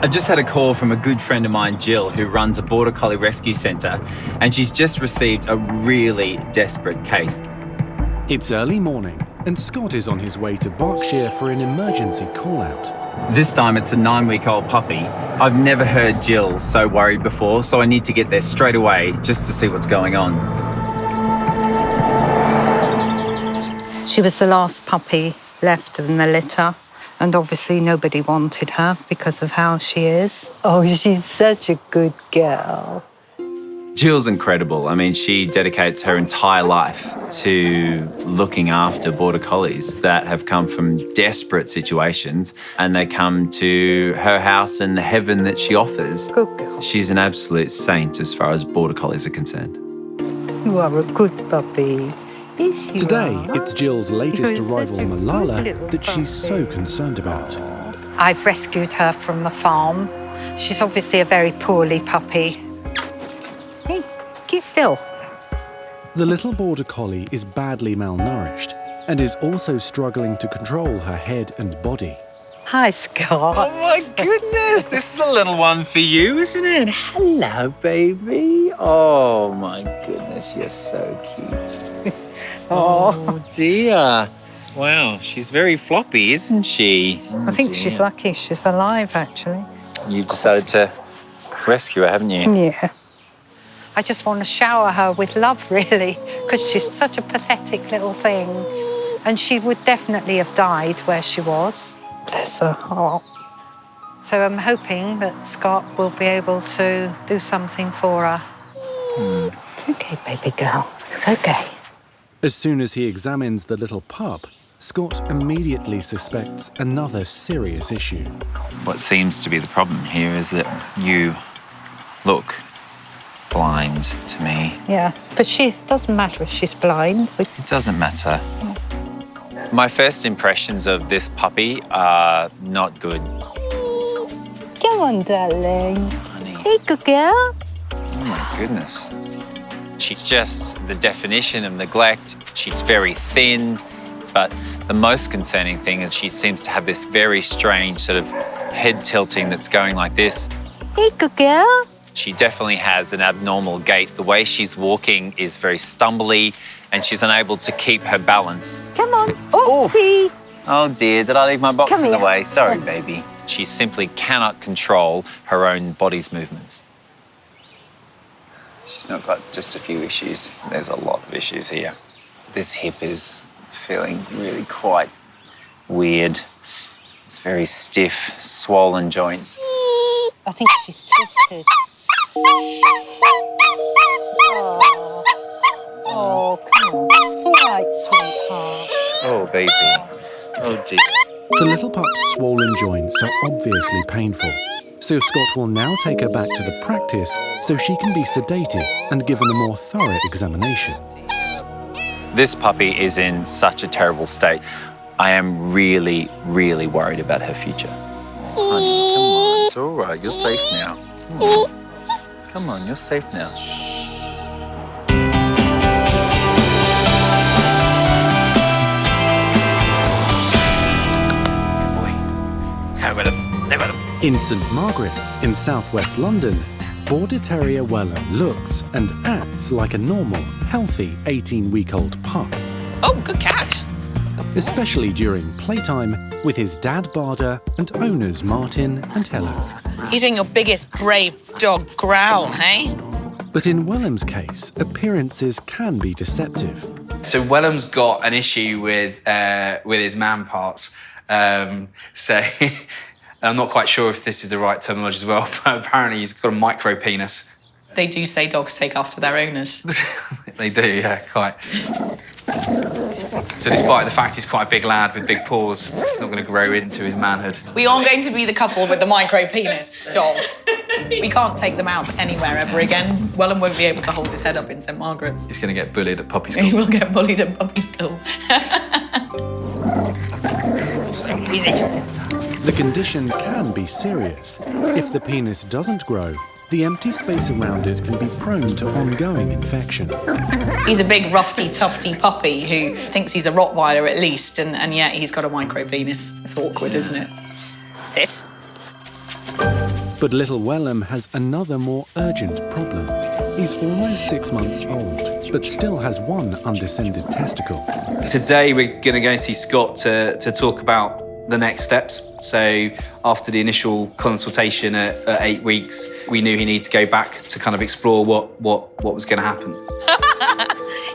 I just had a call from a good friend of mine, Jill, who runs a Border Collie rescue centre, and she's just received a really desperate case. It's early morning, and Scott is on his way to Berkshire for an emergency call-out. This time it's a 9-week-old puppy. I've never heard Jill so worried before, so I need to get there straight away just to see what's going on. She was the last puppy left in the litter, and obviously nobody wanted her because of how she is. Oh, she's such a good girl. Jill's incredible. I mean, she dedicates her entire life to looking after Border Collies that have come from desperate situations, and they come to her house and the heaven that she offers. Good girl. She's an absolute saint as far as Border Collies are concerned. You are a good puppy. Yes, you Today, are. it's Jill's latest You're arrival, such a good Malala, little that she's so puppy. concerned about. I've rescued her from a farm. She's obviously a very poorly puppy. Hey, keep still. The little Border Collie is badly malnourished and is also struggling to control her head and body. Hi, Scott. Oh my goodness, this is a little one for you, isn't it? Hello, baby. Oh my goodness, you're so cute. Oh dear. Wow, she's very floppy, isn't she? I think she's lucky she's alive, actually. You've decided to rescue her, haven't you? Yeah. I just want to shower her with love, really, because she's such a pathetic little thing. And she would definitely have died where she was. Bless her heart. So I'm hoping that Scott will be able to do something for her. It's okay, baby girl. It's okay. As soon as he examines the little pup, Scott immediately suspects another serious issue. What seems to be the problem here is that you look blind to me. Yeah, but she doesn't matter if she's blind. It doesn't matter. My first impressions of this puppy are not good. Come on, darling. Honey. Hey, good girl. Oh my goodness. She's just the definition of neglect. She's very thin, but the most concerning thing is she seems to have this very strange sort of head tilting that's going like this. Hey, good girl. She definitely has an abnormal gait. The way she's walking is very stumbly, and she's unable to keep her balance. Come on. Oopsie. Oh dear, did I leave my box Come in the here. way? Sorry, baby. She simply cannot control her own body movements. She's not got just a few issues. There's a lot of issues here. This hip is feeling really quite weird. It's very stiff, swollen joints. I think she's twisted. Oh, come on. It's all right, sweetheart. Oh, baby. Oh, dear. The little pup's swollen joints are obviously painful, so Scott will now take her back to the practice so she can be sedated and given a more thorough examination. This puppy is in such a terrible state. I am really, really worried about her future. Honey, come on. It's all right. You're safe now. Come on, you're safe now. In St Margaret's in southwest London, Border Terrier Wellum looks and acts like a normal, healthy 18-week-old pup. Oh, good catch. Especially during playtime with his dad Barda and owners Martin and Helen. You're doing your biggest brave dog growl, hey? But in Wellum's case, appearances can be deceptive. So Wellum's got an issue with his man parts. So I'm not quite sure if this is the right terminology as well, but apparently he's got a micro penis. They do say dogs take after their owners. They do, yeah, quite. So despite the fact he's quite a big lad with big paws, he's not going to grow into his manhood. We aren't going to be the couple with the micro penis dog. We can't take them out anywhere ever again. Wellum won't be able to hold his head up in St Margaret's. He's going to get bullied at puppy He school. will get bullied at puppy school. So easy. The condition can be serious. If the penis doesn't grow, the empty space around it can be prone to ongoing infection. He's a big, roughy, tufty puppy who thinks he's a Rottweiler at least, and yet he's got a micro penis. It's awkward, isn't it? Sit. But little Wellum has another more urgent problem. He's almost 6 months old, but still has one undescended testicle. Today we're going to go and see Scott to talk about the next steps. So after the initial consultation at 8 weeks, we knew he needed to go back to kind of explore what was going to happen.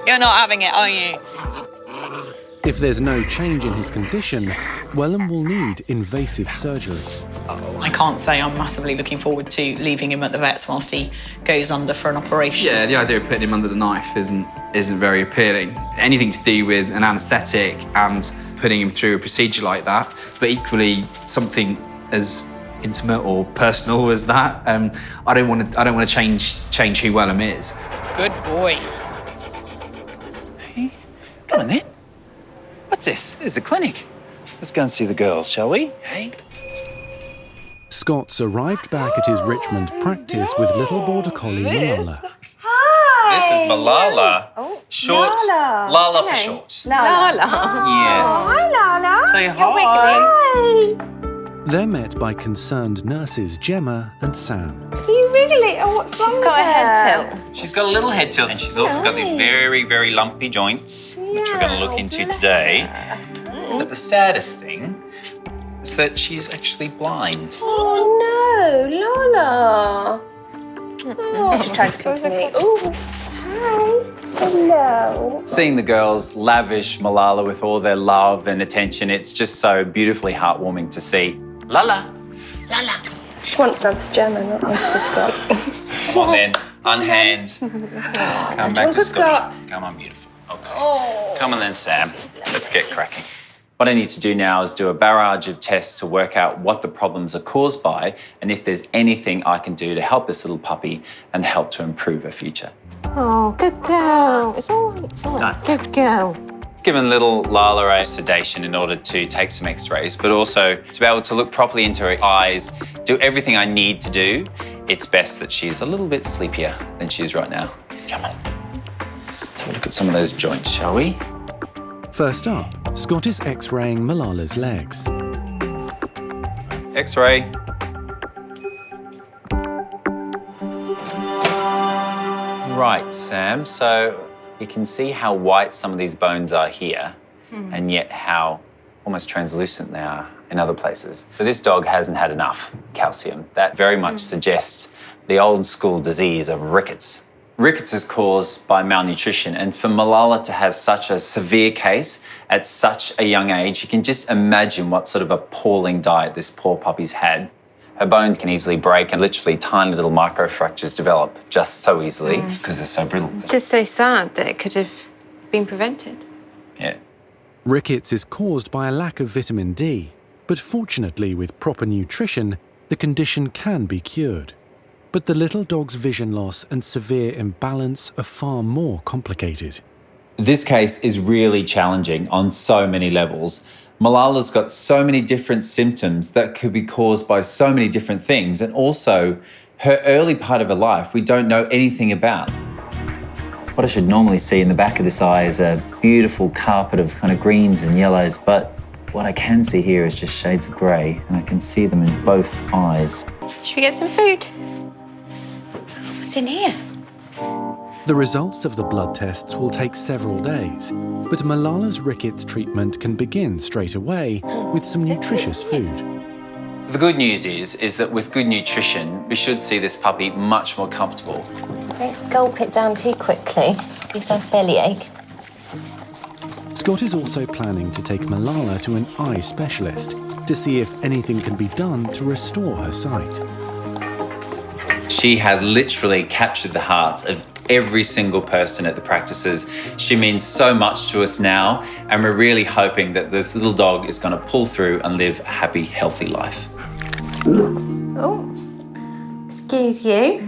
You're not having it, are you? If there's no change in his condition, Wellum will need invasive surgery. I can't say I'm massively looking forward to leaving him at the vet's whilst he goes under for an operation. Yeah, the idea of putting him under the knife isn't very appealing. Anything to do with an anaesthetic and putting him through a procedure like that, but equally something as intimate or personal as that. I don't want to change who Wellum is. Good boys. Hey, come on then. What's this? This is the clinic. Let's go and see the girls, shall we? Hey. Scott's arrived back at his Richmond practice with little border collie Malala. Hi. This is Malala. Oh, Short. Lala. Lala for Hello. short. Lala. Yes. Hi, Lala. Say You're hi. wiggly. They're met by concerned nurses Gemma and Sam. Are you wiggly? Oh, what's wrong She's with got a head her? tilt. She's got a little head tilt, and she's also got these very, very lumpy joints, which we're going to look into today. But the saddest thing is that she's actually blind. Oh, no, Lala. Oh, she's trying to come to me. Oh, hi. Hello. Seeing the girls lavish Malala with all their love and attention, it's just so beautifully heartwarming to see. Lala. Lala. She wants Auntie Gemma, not Auntie Scott. Come on then, unhand. Come back to Scott. Come on, beautiful. Okay. Oh. Come on then, Sam. Let's get cracking. What I need to do now is do a barrage of tests to work out what the problems are caused by and if there's anything I can do to help this little puppy and help to improve her future. Oh, good girl. It's all right, it's all right. Good girl. Given little Lala a sedation in order to take some x-rays, but also to be able to look properly into her eyes, do everything I need to do, it's best that she's a little bit sleepier than she is right now. Come on. Let's have a look at some of those joints, shall we? First up, Scott is x-raying Malala's legs. X-ray. Right, Sam, so you can see how white some of these bones are here, and yet how almost translucent they are in other places. So this dog hasn't had enough calcium. That very much suggests the old school disease of rickets. Rickets is caused by malnutrition, and for Malala to have such a severe case at such a young age, you can just imagine what sort of appalling diet this poor puppy's had. Her bones can easily break and literally tiny little microfractures develop just so easily because they're so brittle. Just so sad that it could have been prevented. Yeah. Rickets is caused by a lack of vitamin D, but fortunately with proper nutrition, the condition can be cured. But the little dog's vision loss and severe imbalance are far more complicated. This case is really challenging on so many levels. Malala's got so many different symptoms that could be caused by so many different things, and also her early part of her life we don't know anything about. What I should normally see in the back of this eye is a beautiful carpet of kind of greens and yellows, but what I can see here is just shades of grey, and I can see them in both eyes. Should we get some food? What's in here? The results of the blood tests will take several days, but Malala's rickets treatment can begin straight away with some nutritious food. The good news is that with good nutrition, we should see this puppy much more comfortable. Don't gulp it down too quickly. Gives her bellyache. Scott is also planning to take Malala to an eye specialist to see if anything can be done to restore her sight. She has literally captured the hearts of every single person at the practices. She means so much to us now, and we're really hoping that this little dog is going to pull through and live a happy, healthy life. Oh, excuse you.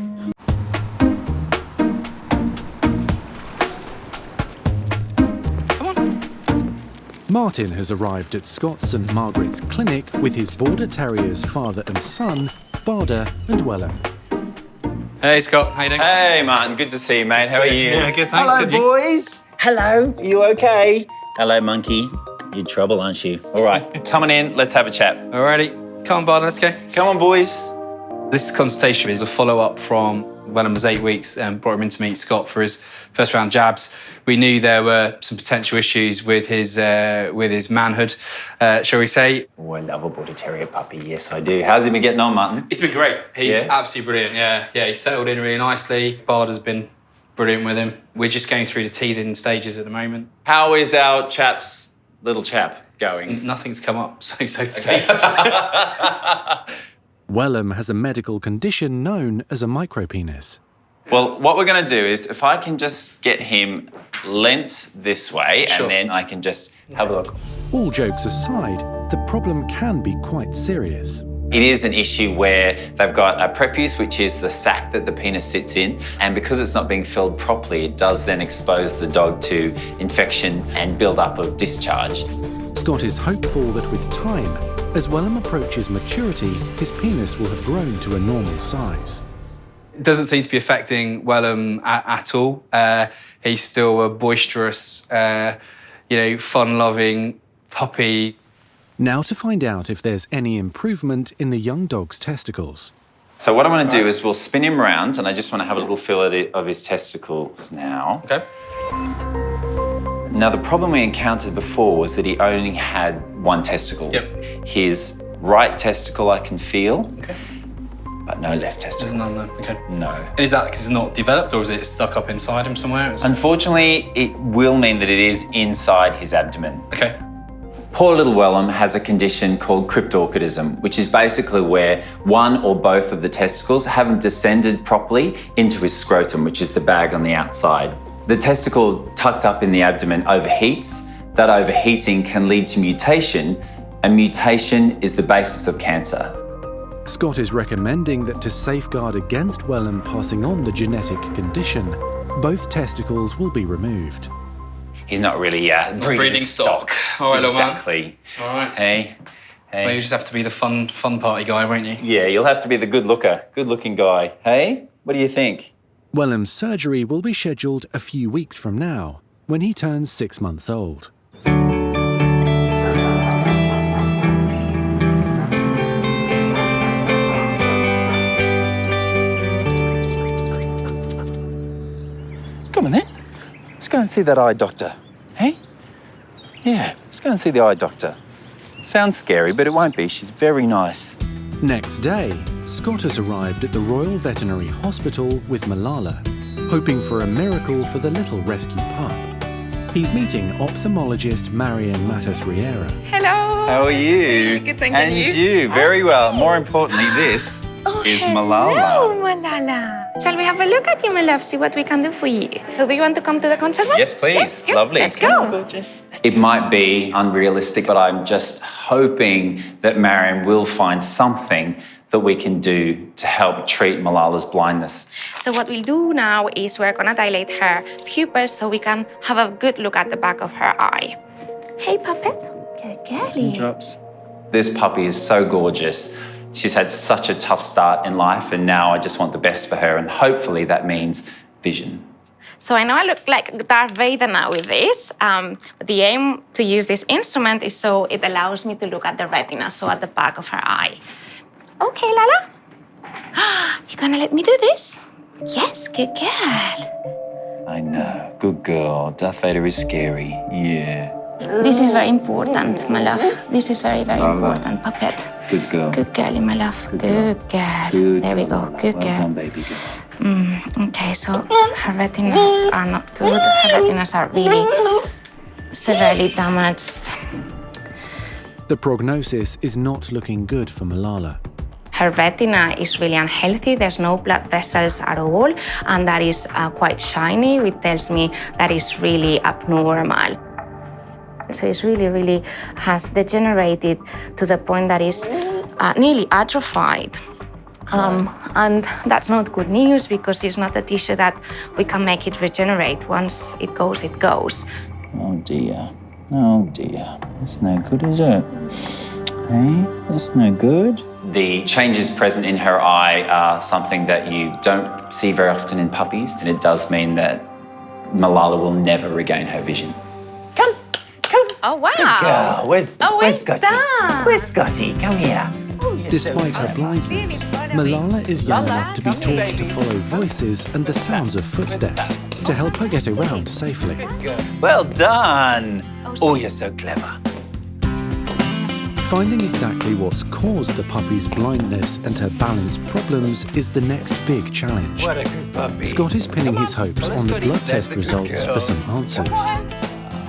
Martin has arrived at Scott St Margaret's clinic with his border terriers father and son, Barda and Wellum. Hey, Scott. How you doing? Hey, Martin. Good to see you, mate. How are you? Yeah, good, thanks. Hello, Good, you? boys. Hello. Are you okay? Hello, monkey. You're in trouble, aren't you? All right. Come on in. Let's have a chat. Alrighty. Come on, Bard, let's go. Come on, boys. This consultation is a follow-up from Wellum was 8 weeks and brought him in to meet Scott for his first round jabs. We knew there were some potential issues with his manhood, shall we say. Oh, I love a Border Terrier puppy. Yes, I do. How's he been getting on, Martin? It's been great. He's absolutely brilliant, yeah. He's settled in really nicely. Bard has been brilliant with him. We're just going through the teething stages at the moment. How is our little chap going? Nothing's come up, so to speak. Wellum has a medical condition known as a micropenis. Well, what we're going to do is, if I can just get him leant this way, Sure. and then I can just have a look. All jokes aside, the problem can be quite serious. It is an issue where they've got a prepuce, which is the sac that the penis sits in, and because it's not being filled properly, it does then expose the dog to infection and build up of discharge. Scott is hopeful that with time, as Wellum approaches maturity, his penis will have grown to a normal size. It doesn't seem to be affecting Wellum at all. He's still a boisterous, fun-loving puppy. Now to find out if there's any improvement in the young dog's testicles. So what I'm going to do is we'll spin him around, and I just want to have a little feel of his testicles now. Okay. Now, the problem we encountered before was that he only had one testicle. Yep. His right testicle I can feel, Okay. but no left testicle. No. Okay. No. And is that because it's not developed, or is it stuck up inside him somewhere? Unfortunately, it will mean that it is inside his abdomen. Okay. Poor little Wellum has a condition called cryptorchidism, which is basically where one or both of the testicles haven't descended properly into his scrotum, which is the bag on the outside. The testicle tucked up in the abdomen overheats. That overheating can lead to mutation, and mutation is the basis of cancer. Scott is recommending that to safeguard against Wellum passing on the genetic condition, both testicles will be removed. He's not really breeding stock. All right, little man. Exactly. All right. Hey. Well, you just have to be the fun party guy, won't you? Yeah, you'll have to be the good-looking guy. Hey, what do you think? Wellum's surgery will be scheduled a few weeks from now, when he turns 6 months old. Come on then. Let's go and see that eye doctor. Hey? Yeah, let's go and see the eye doctor. Sounds scary, but it won't be. She's very nice. Next day, Scott has arrived at the Royal Veterinary Hospital with Malala, hoping for a miracle for the little rescue pup. He's meeting ophthalmologist Marian Matas-Riera. Hello. How are you? Good, thank and you. Very well. More importantly, this is Malala. Hello, Malala. Shall we have a look at you, my love, see what we can do for you? So do you want to come to the concert room? Yes, please. Yeah, Lovely. Let's Come on, go. gorgeous. It might be unrealistic, but I'm just hoping that Marion will find something that we can do to help treat Malala's blindness. So what we'll do now is we're gonna dilate her pupils so we can have a good look at the back of her eye. Hey, puppet. Good girlie. Drops. This puppy is so gorgeous. She's had such a tough start in life, and now I just want the best for her, and hopefully that means vision. So I know I look like Darth Vader now with this, but the aim to use this instrument is so it allows me to look at the retina, so at the back of her eye. Okay, Lala. You gonna let me do this? Yes, good girl. I know. Good girl. Darth Vader is scary. Yeah. This is very important, my love. This is very, very important, puppet. Good girl. Good girlie, my love. Good girl. Good There we girl. go. Good Well girl. done, baby girl. Okay, so her retinas are not good. Her retinas are really severely damaged. The prognosis is not looking good for Malala. Her retina is really unhealthy. There's no blood vessels at all, and that is quite shiny, which tells me that it's really abnormal. So it's really has degenerated to the point that it's nearly atrophied. And that's not good news because it's not a tissue that we can make it regenerate. Once it goes, it goes. Oh dear. Oh dear. That's no good, is it? Hey, that's no good. The changes present in her eye are something that you don't see very often in puppies, and it does mean that Malala will never regain her vision. Come. Oh, wow. Good girl. Where's Oh, well Scotty? done. Where's Scotty? Come here. Despite her blindness, Malala is young enough to be taught to follow voices and the sounds of footsteps to help her get around safely. Well done. Oh, you're so clever. Finding exactly what's caused the puppy's blindness and her balance problems is the next big challenge. What a good puppy. Scott is pinning his hopes on the blood test results for some answers.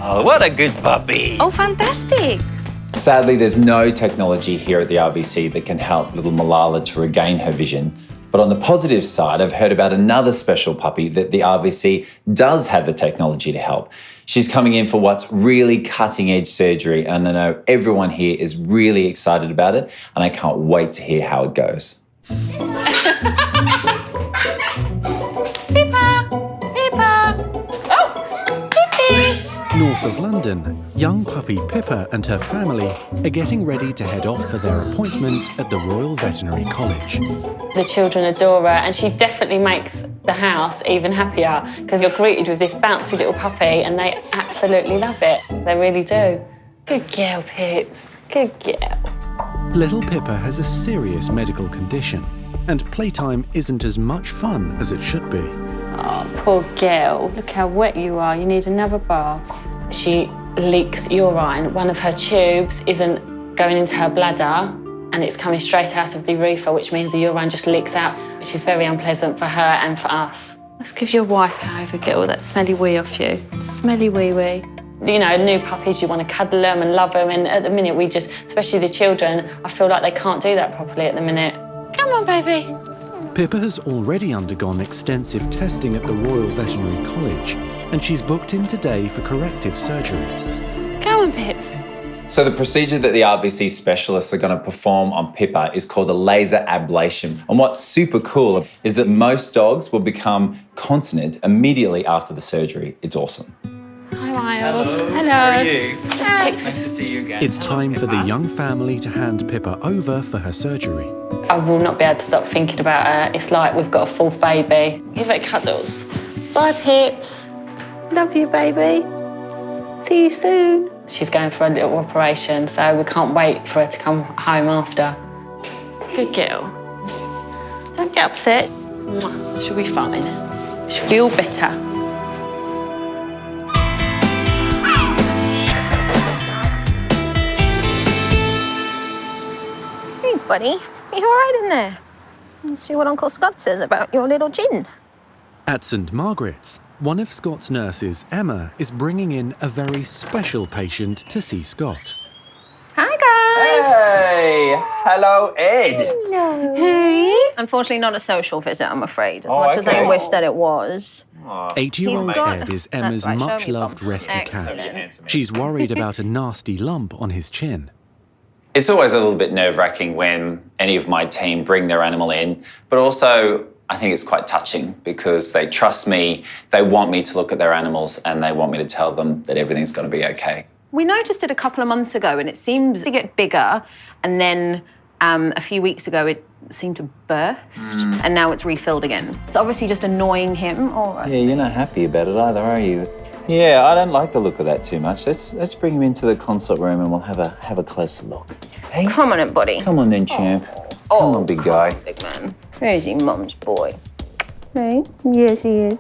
Oh, what a good puppy. Oh, fantastic. Sadly, there's no technology here at the RVC that can help little Malala to regain her vision. But on the positive side, I've heard about another special puppy that the RVC does have the technology to help. She's coming in for what's really cutting-edge surgery, and I know everyone here is really excited about it, and I can't wait to hear how it goes. Pippa! Pippa! Oh! Pippi! North of London, young puppy Pippa and her family are getting ready to head off for their appointment at the Royal Veterinary College. The children adore her, and she definitely makes the house even happier because you're greeted with this bouncy little puppy and they absolutely love it. They really do. Good girl, Pips. Good girl. Little Pippa has a serious medical condition, and playtime isn't as much fun as it should be. Oh, poor girl. Look how wet you are. You need another bath. She leaks urine. One of her tubes isn't going into her bladder and it's coming straight out of the urethra, which means the urine just leaks out, which is very unpleasant for her and for us. Let's give you a wipe over, get all that smelly wee off you. Smelly wee wee. You know, new puppies, you want to cuddle them and love them, and at the minute we just, especially the children, I feel like they can't do that properly at the minute. Come on, baby. Pippa has already undergone extensive testing at the Royal Veterinary College, and she's booked in today for corrective surgery. Come on, Pips. So the procedure that the RVC specialists are going to perform on Pippa is called a laser ablation. And what's super cool is that most dogs will become continent immediately after the surgery. It's awesome. Hi, Miles. Hello. How are you? Nice to see you again. It's time for the young family to hand Pippa over for her surgery. I will not be able to stop thinking about her. It's like we've got a fourth baby. Give her cuddles. Bye, Pips. Love you, baby. See you soon. She's going for a little operation, so we can't wait for her to come home after. Good girl. Don't get upset. She'll be fine. She'll feel better. Hey, buddy. Are you all right in there? Let's see what Uncle Scott says about your little gin. At St Margaret's, one of Scott's nurses, Emma, is bringing in a very special patient to see Scott. Hi, guys. Hey, hello, Ed. Hello. Hey. Unfortunately, not a social visit, I'm afraid, as much as I wish that it was. 8-year-old He's got- Ed is Emma's That's right, show me, much-loved Bob. rescue Excellent. cat. She's worried about a nasty lump on his chin. It's always a little bit nerve-wracking when any of my team bring their animal in, but also I think it's quite touching because they trust me, they want me to look at their animals, and they want me to tell them that everything's going to be okay. We noticed it a couple of months ago and it seemed to get bigger, and then a few weeks ago it seemed to burst and now it's refilled again. It's obviously just annoying him. Yeah, you're not happy about it either, are you? Yeah, I don't like the look of that too much. Let's bring him into the consult room and we'll have a closer look. Hey, Come on in, buddy. come on then, champ. Come on, big guy. Big man. Where's your mum's boy? Hey? Yes, he is.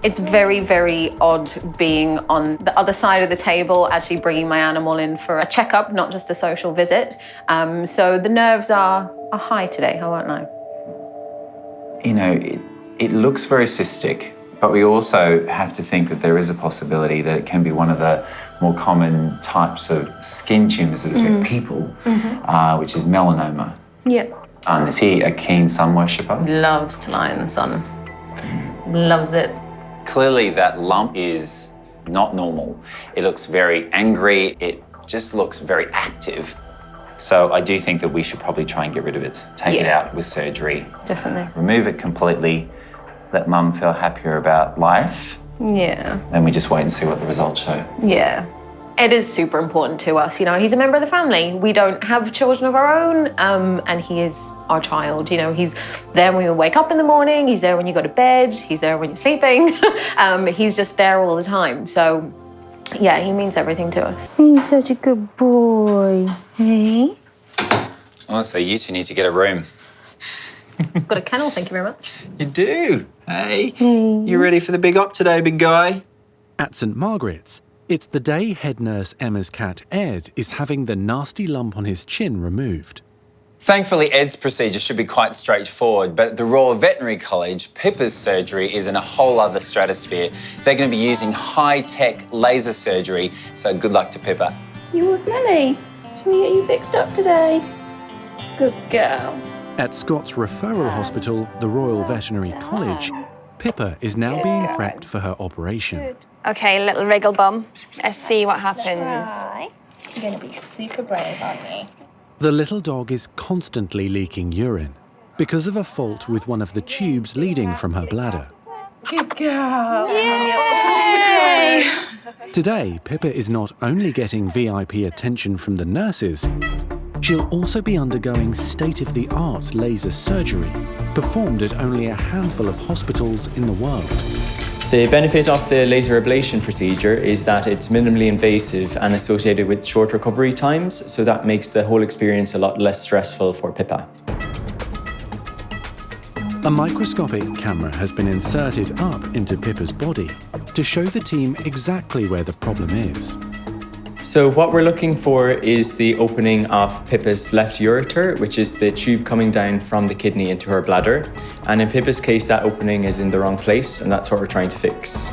It's very, very odd being on the other side of the table, actually bringing my animal in for a checkup, not just a social visit. So the nerves are high today, I won't lie. You know, it looks very cystic, but we also have to think that there is a possibility that it can be one of the more common types of skin tumours that affect people, which is melanoma. Yeah. And is he a keen sun worshipper? Loves to lie in the sun. Loves it. Clearly that lump is not normal. It looks very angry. It just looks very active. So I do think that we should probably try and get rid of it. Take it out with surgery. Definitely. Remove it completely. Let mum feel happier about life. Yeah. Then we just wait and see what the results show. Yeah. Ed is super important to us. You know, he's a member of the family. We don't have children of our own, and he is our child. You know, he's there when you wake up in the morning. He's there when you go to bed. He's there when you're sleeping. He's just there all the time. So, yeah, he means everything to us. He's such a good boy. Hey? Honestly, you two need to get a room. Got a kennel, thank you very much. You do? Hey. You ready for the big op today, big guy? At St Margaret's, it's the day head nurse Emma's cat Ed is having the nasty lump on his chin removed. Thankfully, Ed's procedure should be quite straightforward, but at the Royal Veterinary College, Pippa's surgery is in a whole other stratosphere. They're going to be using high-tech laser surgery, so good luck to Pippa. You all smelly. Should we get you fixed up today? Good girl. At Scott's referral hospital, the Royal Veterinary College, Pippa is now being prepped for her operation. Okay, little wriggle bum. Let's see what happens. You're going to be super brave, aren't you? The little dog is constantly leaking urine because of a fault with one of the tubes leading from her bladder. Good girl. Yay! Today, Pippa is not only getting VIP attention from the nurses, she'll also be undergoing state-of-the-art laser surgery, performed at only a handful of hospitals in the world. The benefit of the laser ablation procedure is that it's minimally invasive and associated with short recovery times, so that makes the whole experience a lot less stressful for Pippa. A microscopic camera has been inserted up into Pippa's body to show the team exactly where the problem is. So what we're looking for is the opening of Pippa's left ureter, which is the tube coming down from the kidney into her bladder. And in Pippa's case, that opening is in the wrong place, and that's what we're trying to fix.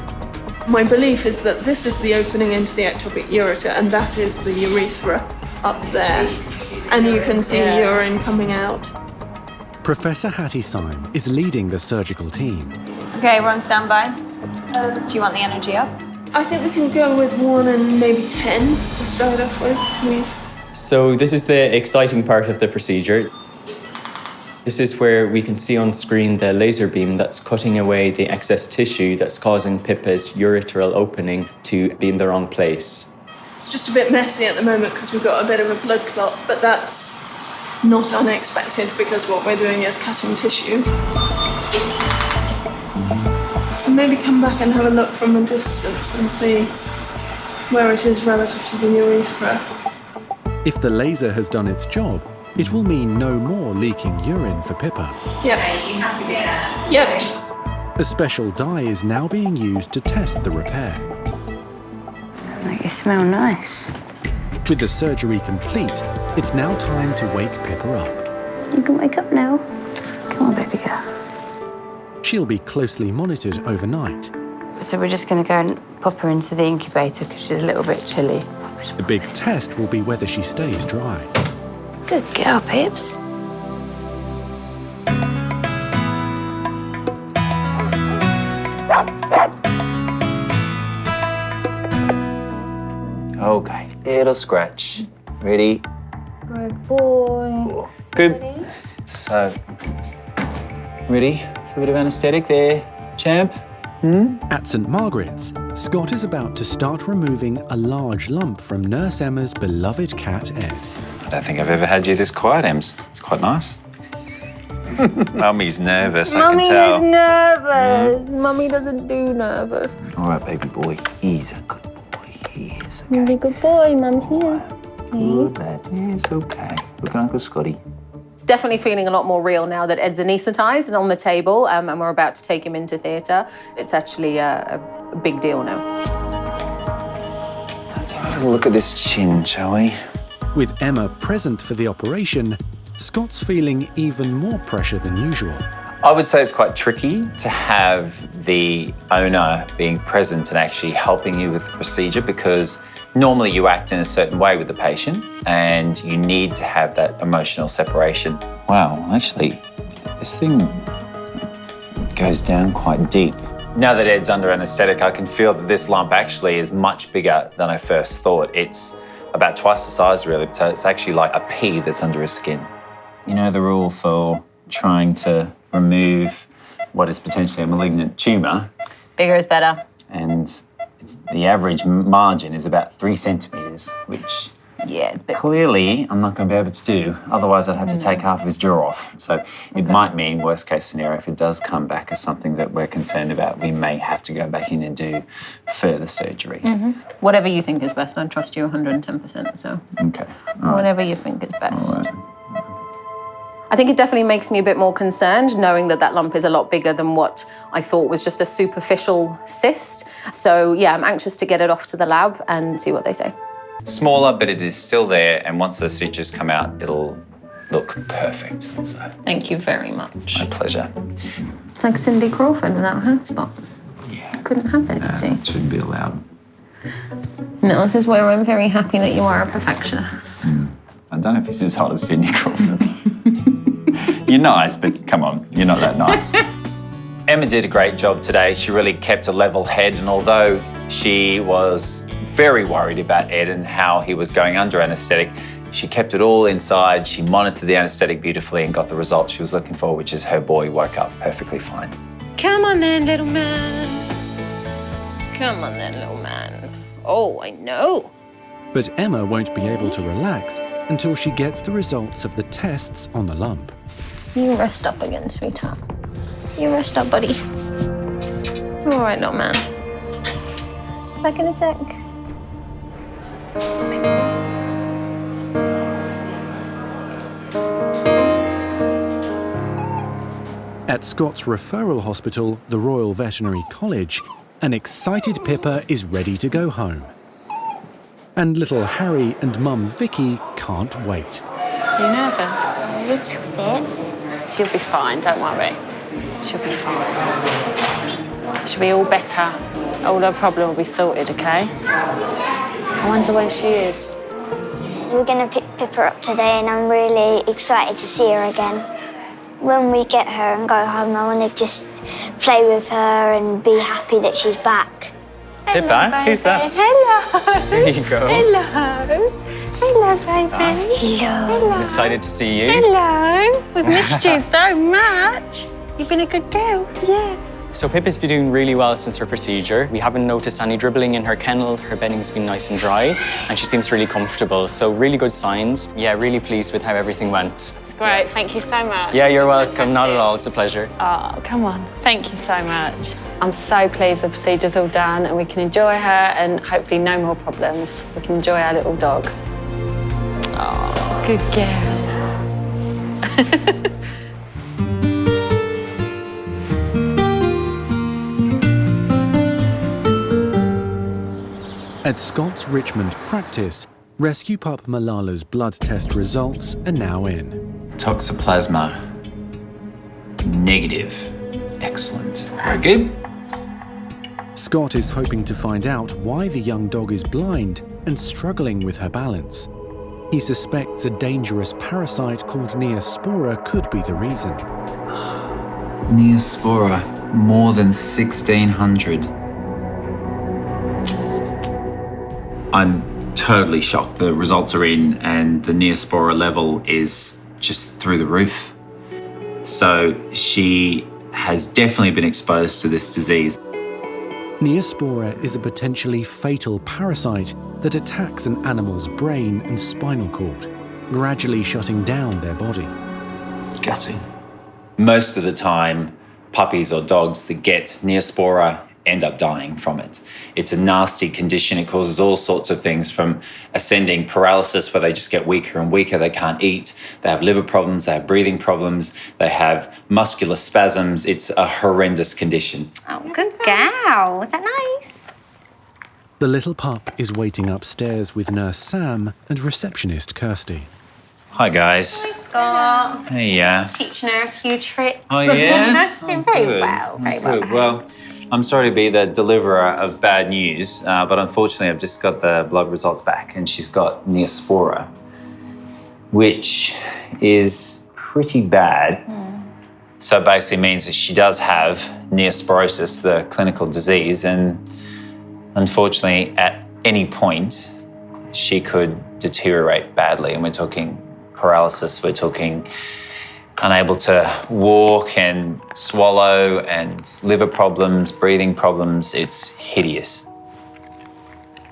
My belief is that this is the opening into the ectopic ureter, and that is the urethra up there. And you can see urine coming out. Professor Hattie Syme is leading the surgical team. Okay, we're on standby. Do you want the energy up? I think we can go with 1 and maybe 10 to start off with, please. So this is the exciting part of the procedure. This is where we can see on screen the laser beam that's cutting away the excess tissue that's causing Pippa's ureteral opening to be in the wrong place. It's just a bit messy at the moment because we've got a bit of a blood clot, but that's not unexpected because what we're doing is cutting tissue. So maybe come back and have a look from a distance and see where it is relative to the urethra. If the laser has done its job, it will mean no more leaking urine for Pippa. Yep. Are you happy with that? Yep. A special dye is now being used to test the repair. Make you smell nice. With the surgery complete, it's now time to wake Pippa up. You can wake up now. Come on, baby girl. She'll be closely monitored overnight. So we're just going to go and pop her into the incubator because she's a little bit chilly. The big test will be whether she stays dry. Good girl, Pips. Okay, little scratch. Ready? Good boy. Good. So, ready? A bit of anaesthetic there, champ. At St Margaret's, Scott is about to start removing a large lump from Nurse Emma's beloved cat Ed. I don't think I've ever had you this quiet, Ems. It's quite nice. Mummy's nervous, I can tell. Mummy is nervous. Mummy doesn't do nervous. All right, baby boy. He's a good boy. He is. You're a good boy, Mum's here. Good lad. Yeah, it's okay. Look at Uncle Scotty. It's definitely feeling a lot more real now that Ed's anaesthetised and on the table, and we're about to take him into theatre. It's actually a big deal now. Let's have a look at this chin, shall we? With Emma present for the operation, Scott's feeling even more pressure than usual. I would say it's quite tricky to have the owner being present and actually helping you with the procedure because normally you act in a certain way with the patient and you need to have that emotional separation. Wow, actually, this thing goes down quite deep. Now that Ed's under anaesthetic, I can feel that this lump actually is much bigger than I first thought. It's about twice the size, really. So it's actually like a pea that's under his skin. You know the rule for trying to remove what is potentially a malignant tumour? Bigger is better. And the average margin is about 3 centimetres, which clearly I'm not going to be able to do. Otherwise, I'd have to take half of his jaw off. So it might mean, worst case scenario, if it does come back as something that we're concerned about, we may have to go back in and do further surgery. Whatever you think is best. I trust you 110%, so. Okay. All right. Whatever you think is best. All right. I think it definitely makes me a bit more concerned knowing that that lump is a lot bigger than what I thought was just a superficial cyst. So yeah, I'm anxious to get it off to the lab and see what they say. Smaller, but it is still there, and once the sutures come out, it'll look perfect. So, Thank you very much. my pleasure. It's like Cindy Crawford without her spot. Yeah. Couldn't have it, see? It shouldn't be allowed. No, this is where I'm very happy that you are a perfectionist. I don't know if he's as hot as Cindy Crawford. You're nice, but come on, you're not that nice. Emma did a great job today. She really kept a level head, and although she was very worried about Ed and how he was going under anaesthetic, she kept it all inside. She monitored the anaesthetic beautifully and got the result she was looking for, which is her boy woke up perfectly fine. Come on then, little man. Come on then, little man. Oh, I know. But Emma won't be able to relax until she gets the results of the tests on the lump. You rest up again, sweetheart. You rest up, buddy. All right, little man. Back in a sec. At Scott's referral hospital, the Royal Veterinary College, an excited Pippa is ready to go home. And little Harry and Mum Vicky can't wait. Are you nervous? A little bit. She'll be fine, don't worry. She'll be fine. She'll be all better. All her problem will be sorted, okay? I wonder where she is. We're going to pick Pippa up today and I'm really excited to see her again. When we get her and go home, I want to just play with her and be happy that she's back. Pippa, who's that? Hello. There you go. Hello. Hello, baby. Hello. I'm excited to see you. Hello. We've missed you so much. You've been a good girl. Yeah. So Pippa's been doing really well since her procedure. We haven't noticed any dribbling in her kennel. Her bedding's been nice and dry, and she seems really comfortable. So really good signs. Yeah, really pleased with how everything went. It's great. Thank you so much. Yeah, you're welcome. Not at all. It's a pleasure. Oh, come on. Thank you so much. I'm so pleased the procedure's all done and we can enjoy her and hopefully no more problems. We can enjoy our little dog. Oh, good girl. At Scott's Richmond practice, rescue pup Malala's blood test results are now in. Toxoplasma. Negative. Excellent. Very good. Scott is hoping to find out why the young dog is blind and struggling with her balance. He suspects a dangerous parasite called Neospora could be the reason. Neospora. More than 1,600. I'm totally shocked. The results are in and the Neospora level is just through the roof. So she has definitely been exposed to this disease. Neospora is a potentially fatal parasite that attacks an animal's brain and spinal cord, gradually shutting down their body. Gutting. Most of the time, puppies or dogs that get Neospora end up dying from it. It's a nasty condition. It causes all sorts of things from ascending paralysis where they just get weaker and weaker. They can't eat. They have liver problems. They have breathing problems. They have muscular spasms. It's a horrendous condition. Oh, good girl. Is that nice? The little pup is waiting upstairs with Nurse Sam and receptionist Kirsty. Hi, guys. Scott. Hey, Teaching her a few tricks. Oh, yeah? She's doing very well. Very well. Good. Well, I'm sorry to be the deliverer of bad news, but unfortunately I've just got the blood results back and she's got Neospora, which is pretty bad. So it basically means that she does have neosporosis, the clinical disease, and unfortunately at any point she could deteriorate badly. And we're talking paralysis, we're talking unable to walk and swallow and liver problems, breathing problems. It's hideous.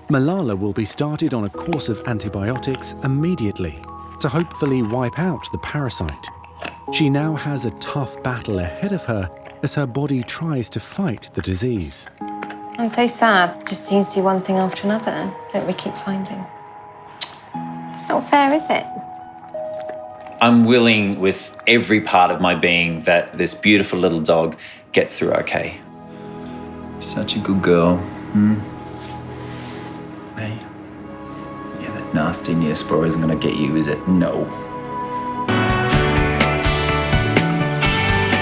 Malala will be started on a course of antibiotics immediately to hopefully wipe out the parasite. She now has a tough battle ahead of her as her body tries to fight the disease. I'm so sad. Just seems to be one thing after another that we keep finding. It's not fair, is it? I'm willing with every part of my being that this beautiful little dog gets through okay. Such a good girl. Hey. Yeah, that nasty Neospora isn't going to get you, is it? No.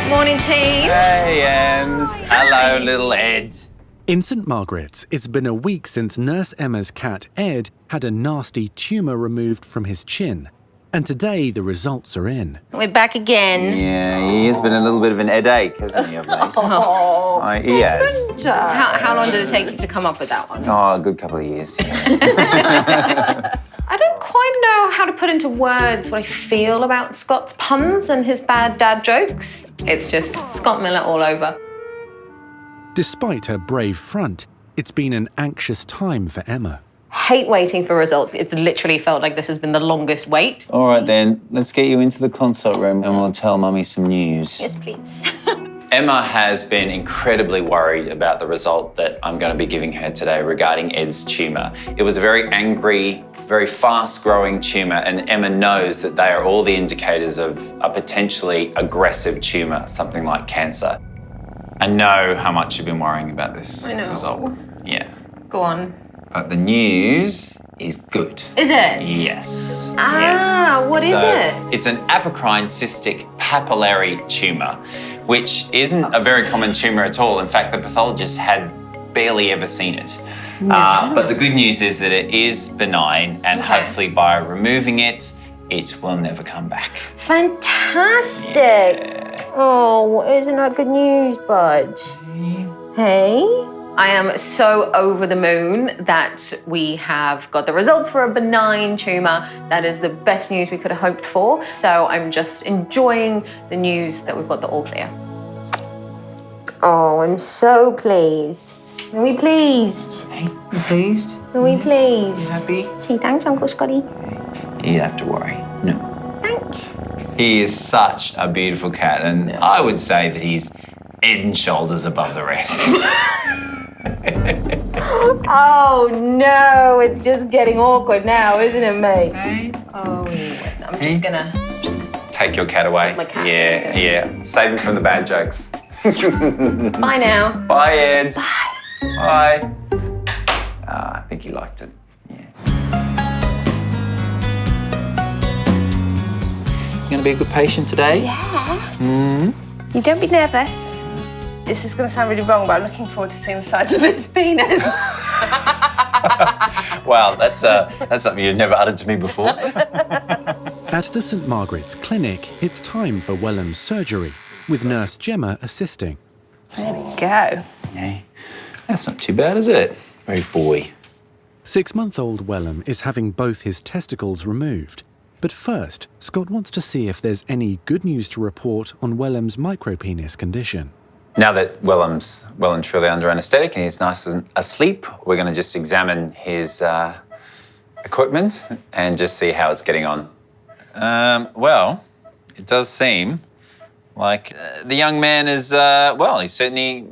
Morning, team. Hey, Ems. Hello, little Ed. In St Margaret's, it's been a week since Nurse Emma's cat, Ed, had a nasty tumour removed from his chin. And today, the results are in. We're back again. Yeah, he has been a little bit of an headache, hasn't he, of late? He has. How long did it take you to come up with that one? Oh, a good couple of years. I don't quite know how to put into words what I feel about Scott's puns and his bad dad jokes. It's just Scott Miller all over. Despite her brave front, it's been an anxious time for Emma. Hate waiting for results. It's literally felt like this has been the longest wait. All right, then. Let's get you into the consult room and we'll tell Mummy some news. Yes, please. Emma has been incredibly worried about the result that I'm going to be giving her today regarding Ed's tumour. It was a very angry, very fast-growing tumour, and Emma knows that they are all the indicators of a potentially aggressive tumour, something like cancer. I know how much you've been worrying about this result. Yeah. Go on. But the news is good. Is it? Yes. What is it? It's an apocrine cystic papillary tumour, which isn't a very common tumour at all. In fact, the pathologist had barely ever seen it. But the good news is that it is benign, and hopefully by removing it, it will never come back. Fantastic. Yeah. Oh, isn't that good news, bud? Hey? I am so over the moon that we have got the results for a benign tumour. That is the best news we could have hoped for. So I'm just enjoying the news that we've got the all clear. Oh, I'm so pleased. Are we pleased? Hey, you pleased? Are we pleased? You happy? Say thanks, Uncle Scotty. You don't have to worry. No. Thanks. He is such a beautiful cat, and I would say that he's head and shoulders above the rest. Oh no, it's just getting awkward now, isn't it, mate? Hey. Oh, I'm just gonna take your cat away. My cat. Yeah. Save him from the bad jokes. Bye now. Bye, Ed. Bye. I think he liked it. Yeah. You gonna be a good patient today? Yeah. You don't be nervous. This is going to sound really wrong, but I'm looking forward to seeing the size of this penis. Wow, that's something you've never uttered to me before. At the St Margaret's Clinic, it's time for Wellum's surgery, with Nurse Gemma assisting. There we go. Yeah. That's not too bad, is it? Brave boy. 6-month-old Wellum is having both his testicles removed. But first, Scott wants to see if there's any good news to report on Wellum's micropenis condition. Now that Wellum's well and truly under anaesthetic and he's nice and asleep, we're going to just examine his equipment and just see how it's getting on. Well, it does seem like the young man is, he's certainly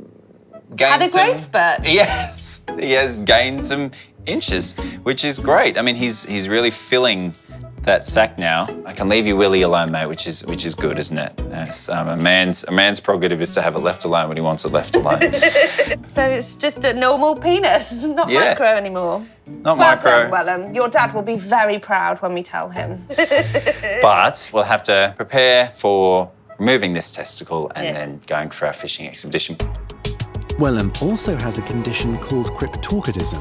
gained Had a growth spurt. Yes, he has gained some inches, which is great. I mean, he's really filling that sack now. I can leave you Willie alone, mate, which is good, isn't it? Yes, a man's prerogative is to have it left alone when he wants it left alone. So it's just a normal penis, not micro anymore. Not micro. Well done, Wellum. Your dad will be very proud when we tell him. But we'll have to prepare for removing this testicle and then going for our fishing expedition. Wellum also has a condition called cryptorchidism,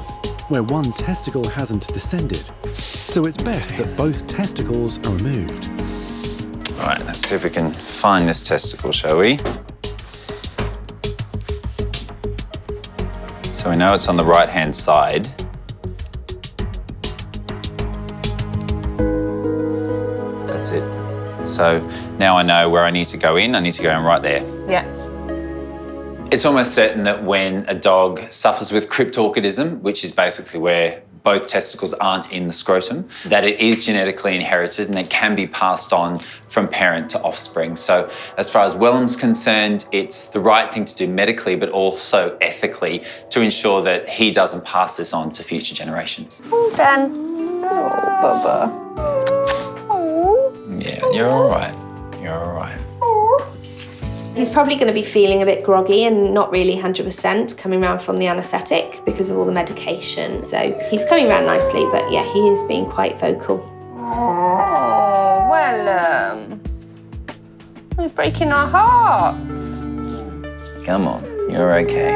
where one testicle hasn't descended. So it's best that both testicles are removed. All right, let's see if we can find this testicle, shall we? So we know it's on the right-hand side. That's it. So now I know where I need to go in. I need to go in right there. Yeah. It's almost certain that when a dog suffers with cryptorchidism, which is basically where both testicles aren't in the scrotum, that it is genetically inherited and it can be passed on from parent to offspring. So as far as Wellum's concerned, it's the right thing to do medically, but also ethically to ensure that he doesn't pass this on to future generations. Well done. Oh, Bubba. Yeah, You're all right. You're all right. He's probably going to be feeling a bit groggy and not really 100% coming around from the anaesthetic because of all the medication. So he's coming around nicely, but yeah, he is being quite vocal. Oh, Wellum. You're breaking our hearts. Come on, you're okay.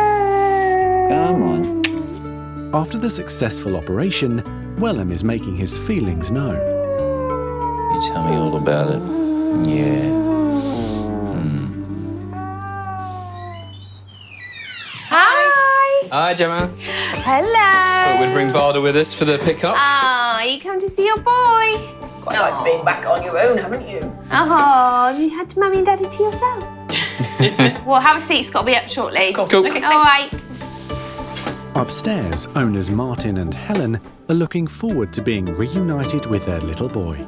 Come on. After the successful operation, Wellum is making his feelings known. You tell me all about it. Yeah. Hi. Hi, Gemma. Hello. Thought we'd bring Barda with us for the pickup. Ah, you come to see your boy. Quite like being back on your own, haven't you? Oh, you had Mummy and Daddy to yourself. Well, have a seat. It's got to be up shortly. Cool. Okay, all right. Upstairs, owners Martin and Helen are looking forward to being reunited with their little boy.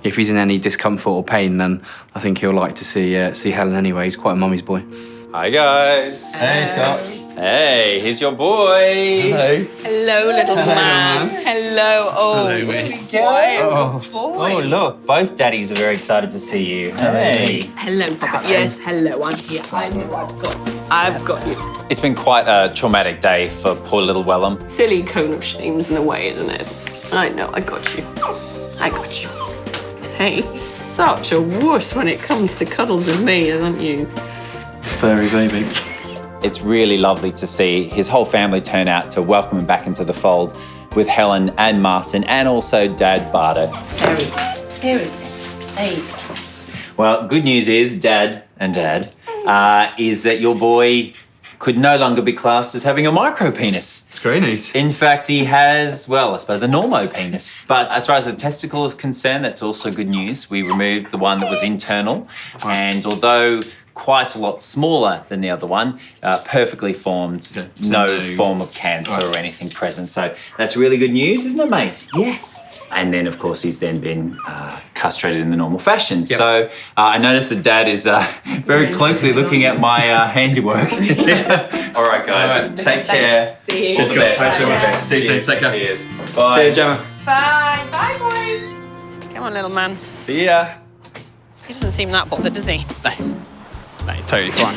If he's in any discomfort or pain, then I think he'll like to see Helen anyway. He's quite a mummy's boy. Hi, guys. Hey, Scott. Hey, here's your boy. Hello. Hello, little man. Hello. Oh, Hello, mate. Oh, look, both daddies are very excited to see you. Hey. hello, Papa. Yes, hello. I'm here. I know I've got you. It's been quite a traumatic day for poor little Wellum. Silly cone of shame's in the way, isn't it? I know. I got you. I got you. Hey, such a wuss when it comes to cuddles with me, aren't you? Furry baby. It's really lovely to see his whole family turn out to welcome him back into the fold with Helen and Martin and also Dad Barda. Very nice. Hey. Well, good news is, Dad, is that your boy could no longer be classed as having a micro penis. It's great news. In fact, he has, well, I suppose a normo penis. But as far as the testicle is concerned, that's also good news. We removed the one that was internal, and although quite a lot smaller than the other one, perfectly formed, no form of cancer or anything present. So that's really good news, isn't it, mate? Yes. And then, of course, he's then been castrated in the normal fashion. Yep. So I noticed that Dad is very closely looking at my handiwork. All right, guys. All right. Take care. See you. Cheers, guys. See you soon. Take care. Cheers. Bye. See you, Gemma. Bye. Bye, boys. Come on, little man. See ya. He doesn't seem that bothered, does he? No, you're totally fine.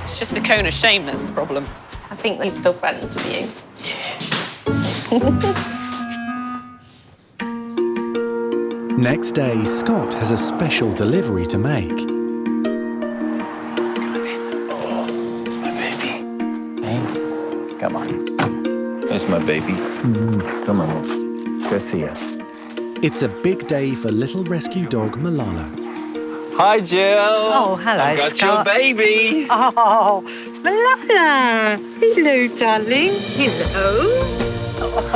It's just the cone of shame that's the problem. I think he's still friends with you. Next day, Scott has a special delivery to make. Oh, it's my baby. Hey, come on. There's my baby. Come on, go see ya. It's a big day for little rescue dog Malala. Hi, Jill. Oh, hello, I've got Scott. your baby. Oh, Malala. Hello, darling. Hello.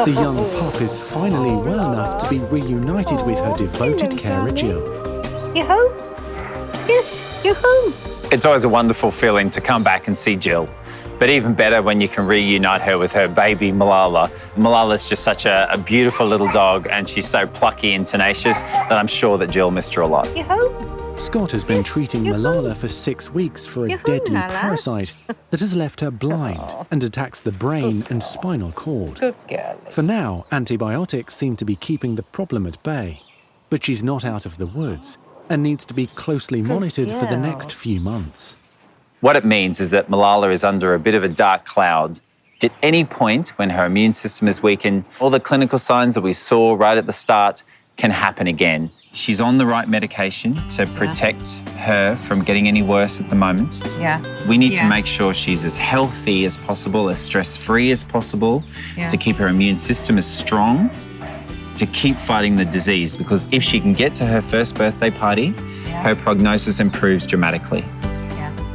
The young pup is finally well enough to be reunited with her devoted carer, Jill. You home? Yes, you're home. It's always a wonderful feeling to come back and see Jill. But even better when you can reunite her with her baby, Malala. Malala's just such a beautiful little dog, and she's so plucky and tenacious that I'm sure that Jill missed her a lot. You home? Scott has been treating Malala for 6 weeks for a deadly parasite that has left her blind and attacks the brain and spinal cord. Good girl. For now, antibiotics seem to be keeping the problem at bay. But she's not out of the woods and needs to be closely monitored for the next few months. What it means is that Malala is under a bit of a dark cloud. At any point when her immune system is weakened, all the clinical signs that we saw right at the start can happen again. She's on the right medication to protect her from getting any worse at the moment. Yeah. We need to make sure she's as healthy as possible, as stress-free as possible, to keep her immune system as strong, to keep fighting the disease, because if she can get to her first birthday party, her prognosis improves dramatically.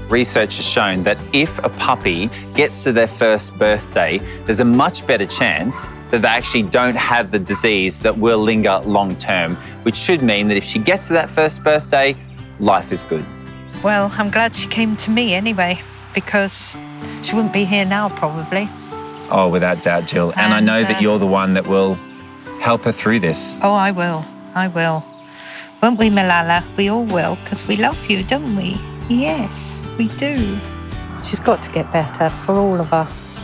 Research has shown that if a puppy gets to their first birthday, there's a much better chance that they actually don't have the disease that will linger long term, which should mean that if she gets to that first birthday, life is good. Well, I'm glad she came to me anyway, because she wouldn't be here now, probably. Oh, without doubt, Jill. And I know that you're the one that will help her through this. Oh, I will. I will. Won't we, Malala? We all will, because we love you, don't we? Yes. We do. She's got to get better for all of us.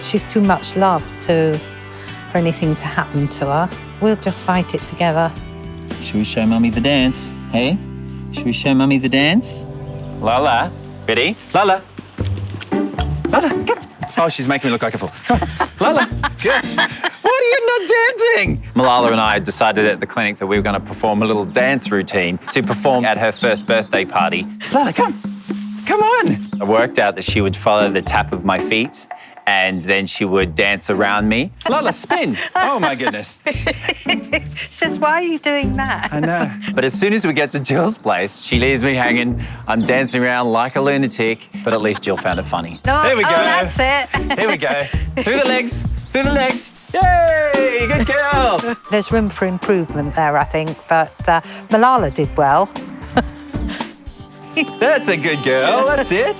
She's too much loved for anything to happen to her. We'll just fight it together. Should we show Mummy the dance? Hey? Should we show Mummy the dance? Lala, ready? Lala. Lala, come. Oh, she's making me look like a fool. Lala, good. What are you not dancing? Malala and I decided at the clinic that we were going to perform a little dance routine to perform at her first birthday party. Lala, come. Come on. I worked out that she would follow the tap of my feet and then she would dance around me. Lala, spin. Oh, my goodness. She says, why are you doing that? I know. But as soon as we get to Jill's place, she leaves me hanging. I'm dancing around like a lunatic, but at least Jill found it funny. No, Here we go. that's it. Here we go. Through the legs. Through the legs. Yay! Good girl. There's room for improvement there, I think, but Malala did well. That's a good girl. That's it.